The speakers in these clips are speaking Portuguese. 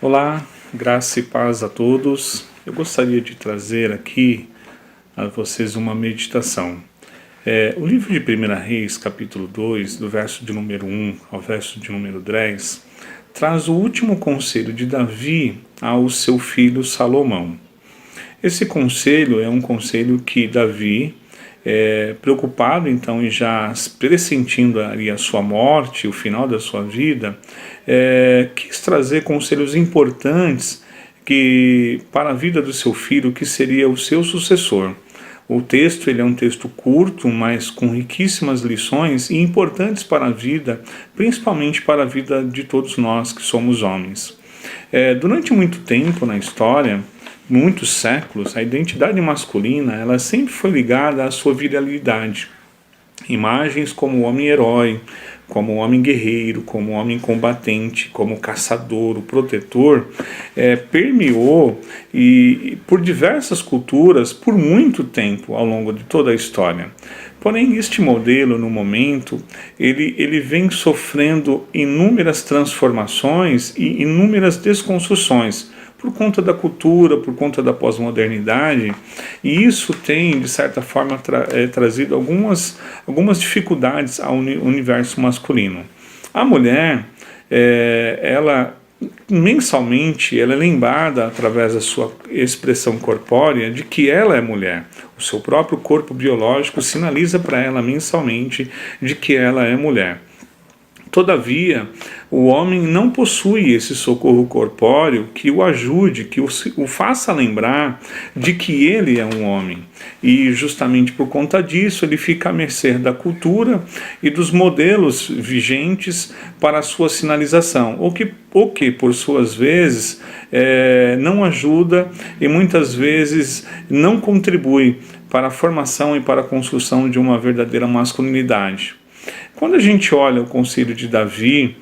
Olá, graça e paz a todos. Eu gostaria de trazer aqui a vocês uma meditação. O livro de 1 Reis, capítulo 2, do verso de número 1 ao verso de número 10, traz o último conselho de Davi ao seu filho Salomão. Esse conselho é um conselho que Davi, preocupado então e já pressentindo ali a sua morte, o final da sua vida, quis trazer conselhos importantes para a vida do seu filho, que seria o seu sucessor. O texto ele é um texto curto, mas com riquíssimas lições e importantes para a vida, principalmente para a vida de todos nós que somos homens. Durante muito tempo na história, muitos séculos, a identidade masculina ela sempre foi ligada à sua virilidade. Imagens como o homem herói, como o homem guerreiro, como o homem combatente, como o caçador, o protetor, permeou e por diversas culturas por muito tempo ao longo de toda a história. Porém, este modelo, no momento, ele vem sofrendo inúmeras transformações e inúmeras desconstruções, por conta da cultura, por conta da pós-modernidade, e isso tem, de certa forma, trazido algumas dificuldades ao universo masculino. A mulher, ela mensalmente, ela é lembrada através da sua expressão corpórea de que ela é mulher. O seu próprio corpo biológico sinaliza para ela mensalmente de que ela é mulher. Todavia, o homem não possui esse socorro corpóreo que o ajude, que o faça lembrar de que ele é um homem. E justamente por conta disso, ele fica à mercê da cultura e dos modelos vigentes para a sua sinalização, o que por suas vezes, não ajuda e muitas vezes não contribui para a formação e para a construção de uma verdadeira masculinidade. Quando a gente olha o conselho de Davi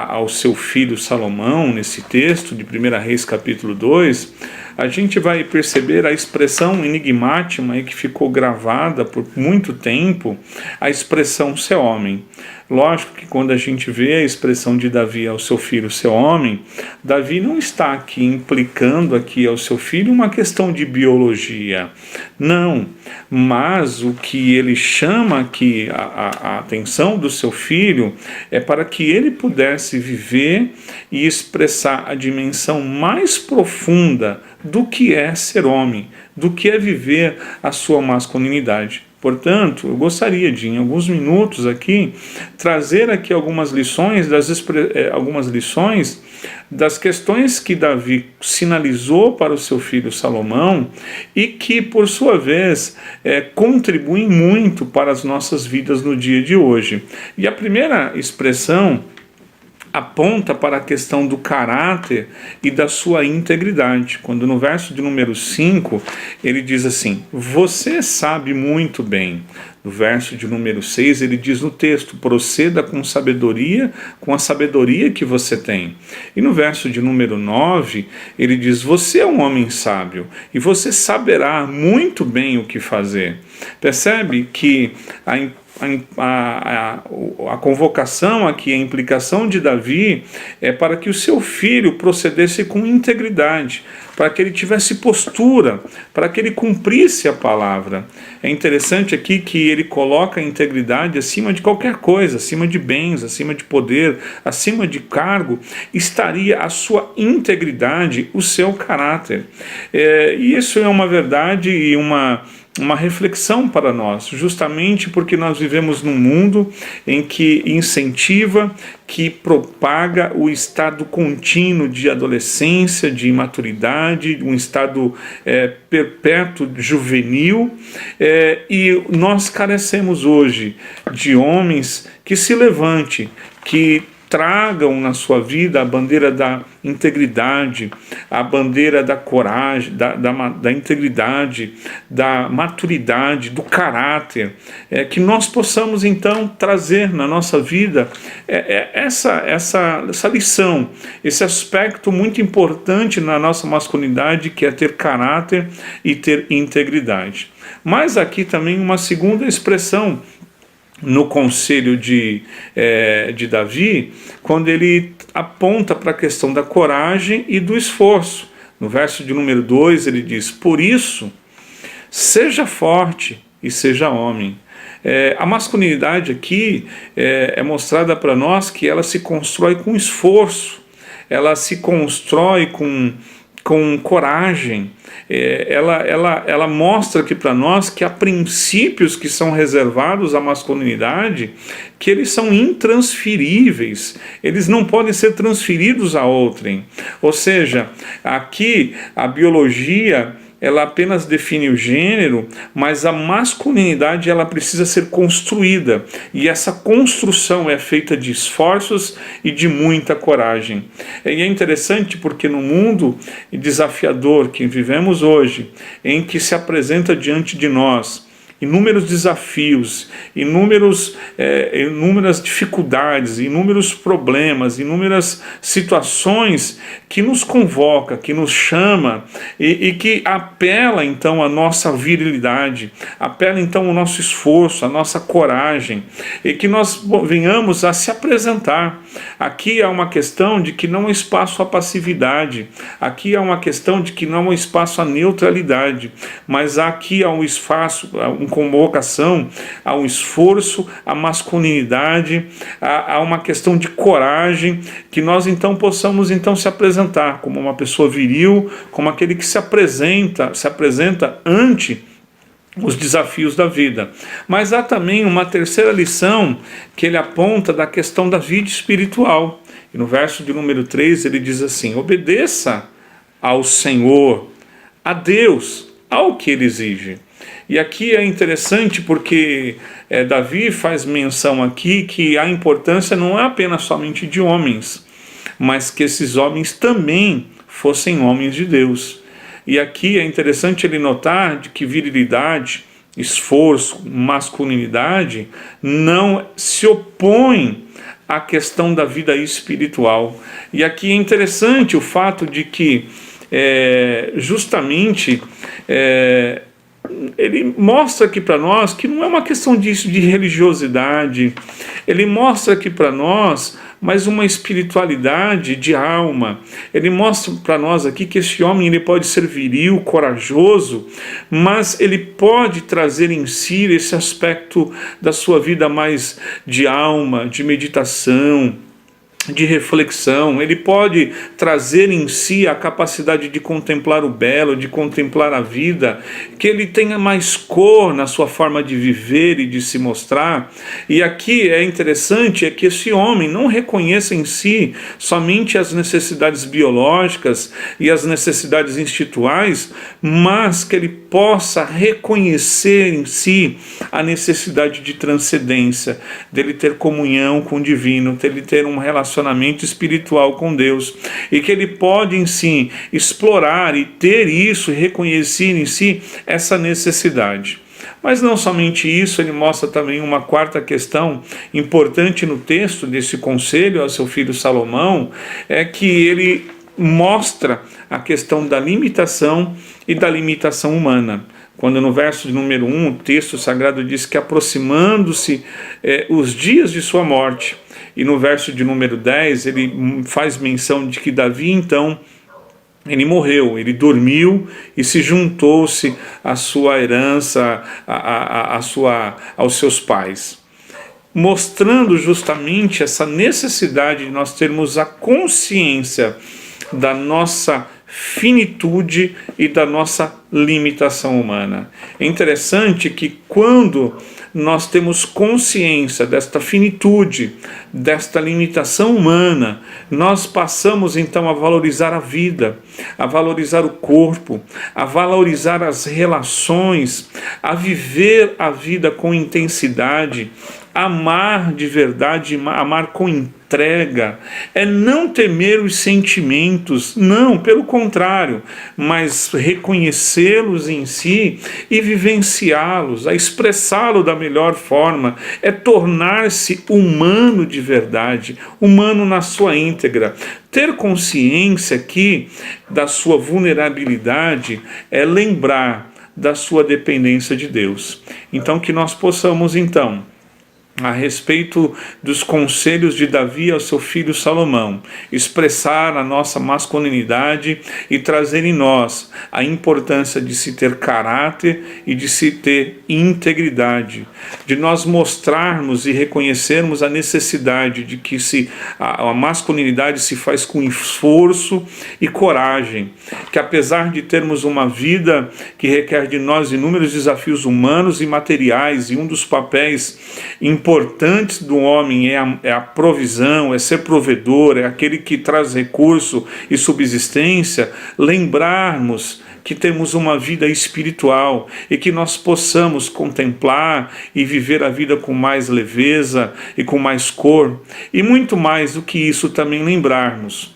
ao seu filho Salomão, nesse texto de 1 Reis capítulo 2, a gente vai perceber a expressão enigmática que ficou gravada por muito tempo, a expressão ser homem. Lógico que quando a gente vê a expressão de Davi ao seu filho ser homem, Davi não está aqui implicando aqui ao seu filho uma questão de biologia. Não, mas o que ele chama aqui a atenção do seu filho é para que ele pudesse viver e expressar a dimensão mais profunda do que é ser homem, do que é viver a sua masculinidade. Portanto, eu gostaria de, em alguns minutos aqui, trazer aqui algumas lições das questões que Davi sinalizou para o seu filho Salomão e que, por sua vez, contribuem muito para as nossas vidas no dia de hoje. E a primeira expressão aponta para a questão do caráter e da sua integridade, quando no verso de número 5 ele diz assim: você sabe muito bem. No verso de número 6 ele diz no texto: proceda com sabedoria, com a sabedoria que você tem. E no verso de número 9 ele diz: você é um homem sábio e você saberá muito bem o que fazer. Percebe que a convocação aqui, a implicação de Davi é para que o seu filho procedesse com integridade, para que ele tivesse postura, para que ele cumprisse a palavra. É interessante aqui que ele coloca a integridade acima de qualquer coisa, acima de bens, acima de poder, acima de cargo, estaria a sua integridade, o seu caráter. E isso é uma verdade e uma reflexão para nós, justamente porque nós vivemos num mundo em que incentiva, que propaga o estado contínuo de adolescência, de imaturidade, um estado perpétuo juvenil, e nós carecemos hoje de homens que se levantem, que tragam na sua vida a bandeira da integridade, a bandeira da coragem, da integridade, da maturidade, do caráter, que nós possamos então trazer na nossa vida essa lição, esse aspecto muito importante na nossa masculinidade, que é ter caráter e ter integridade. Mas aqui também uma segunda expressão no conselho de Davi, quando ele aponta para a questão da coragem e do esforço. No verso de número 2 ele diz: por isso, seja forte e seja homem. A masculinidade aqui é mostrada para nós que ela se constrói com esforço, ela se constrói com coragem. Ela mostra aqui para nós que há princípios que são reservados à masculinidade, que eles são intransferíveis, eles não podem ser transferidos a outrem. Ou seja, aqui a biologia ela apenas define o gênero, mas a masculinidade ela precisa ser construída, e essa construção é feita de esforços e de muita coragem. E é interessante porque no mundo desafiador que vivemos hoje, em que se apresenta diante de nós inúmeros desafios, inúmeras dificuldades, inúmeros problemas, inúmeras situações que nos convoca, que nos chama e que apela então a nossa virilidade, apela então o nosso esforço, a nossa coragem, e que nós venhamos a se apresentar. Aqui há uma questão de que não há espaço à passividade, aqui há uma questão de que não há espaço à neutralidade, mas aqui há um espaço, uma convocação, há um esforço, a masculinidade, há uma questão de coragem, que nós então possamos então se apresentar como uma pessoa viril, como aquele que se apresenta ante os desafios da vida. Mas há também uma terceira lição que ele aponta da questão da vida espiritual. E no verso de número 3 ele diz assim: obedeça ao Senhor, a Deus, ao que ele exige. E aqui é interessante porque Davi faz menção aqui que a importância não é apenas somente de homens, mas que esses homens também fossem homens de Deus. E aqui é interessante ele notar de que virilidade, esforço, masculinidade não se opõem à questão da vida espiritual. E aqui é interessante o fato de que justamente ele mostra aqui para nós que não é uma questão disso de religiosidade, ele mostra aqui para nós mas uma espiritualidade de alma. Ele mostra para nós aqui que esse homem ele pode ser viril, corajoso, mas ele pode trazer em si esse aspecto da sua vida mais de alma, de meditação, de reflexão. Ele pode trazer em si a capacidade de contemplar o belo, de contemplar a vida, que ele tenha mais cor na sua forma de viver e de se mostrar. E aqui é interessante que esse homem não reconheça em si somente as necessidades biológicas e as necessidades instintuais, mas que ele possa reconhecer em si a necessidade de transcendência, dele ter comunhão com o divino, dele ter um relacionamento espiritual com Deus, e que ele pode em si explorar e ter isso, reconhecer em si essa necessidade. Mas não somente isso, ele mostra também uma quarta questão importante no texto desse conselho ao seu filho Salomão, é que ele mostra a questão da limitação e da limitação humana. Quando no verso de número 1, o texto sagrado diz que aproximando-se os dias de sua morte, e no verso de número 10 ele faz menção de que Davi então ele morreu, ele dormiu e se juntou-se à sua herança, aos seus pais, mostrando justamente essa necessidade de nós termos a consciência da nossa finitude e da nossa limitação humana. É interessante que quando nós temos consciência desta finitude, desta limitação humana, nós passamos então a valorizar a vida, a valorizar o corpo, a valorizar as relações, a viver a vida com intensidade, amar de verdade, amar com entrega, é não temer os sentimentos, não, pelo contrário, mas reconhecê-los em si e vivenciá-los, a expressá-los da melhor forma, é tornar-se humano de verdade, humano na sua íntegra. Ter consciência aqui da sua vulnerabilidade é lembrar da sua dependência de Deus. Então que nós possamos então a respeito dos conselhos de Davi ao seu filho Salomão, expressar a nossa masculinidade e trazer em nós a importância de se ter caráter e de se ter integridade, de nós mostrarmos e reconhecermos a necessidade de que a masculinidade se faz com esforço e coragem, que apesar de termos uma vida que requer de nós inúmeros desafios humanos e materiais, e um dos papéis importantes do homem é a provisão, é ser provedor, é aquele que traz recurso e subsistência, lembrarmos que temos uma vida espiritual e que nós possamos contemplar e viver a vida com mais leveza e com mais cor, e muito mais do que isso também lembrarmos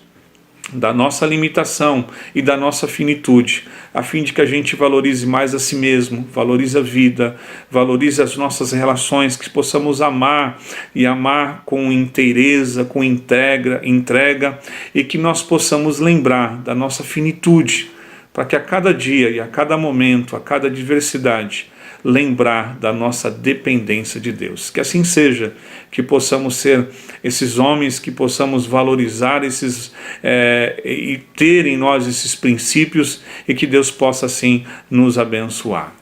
da nossa limitação e da nossa finitude, a fim de que a gente valorize mais a si mesmo, valorize a vida, valorize as nossas relações, que possamos amar e amar com inteireza, com entrega, e que nós possamos lembrar da nossa finitude, para que a cada dia e a cada momento, a cada adversidade, lembrar da nossa dependência de Deus. Que assim seja, que possamos ser esses homens, que possamos valorizar e ter em nós esses princípios, e que Deus possa assim nos abençoar.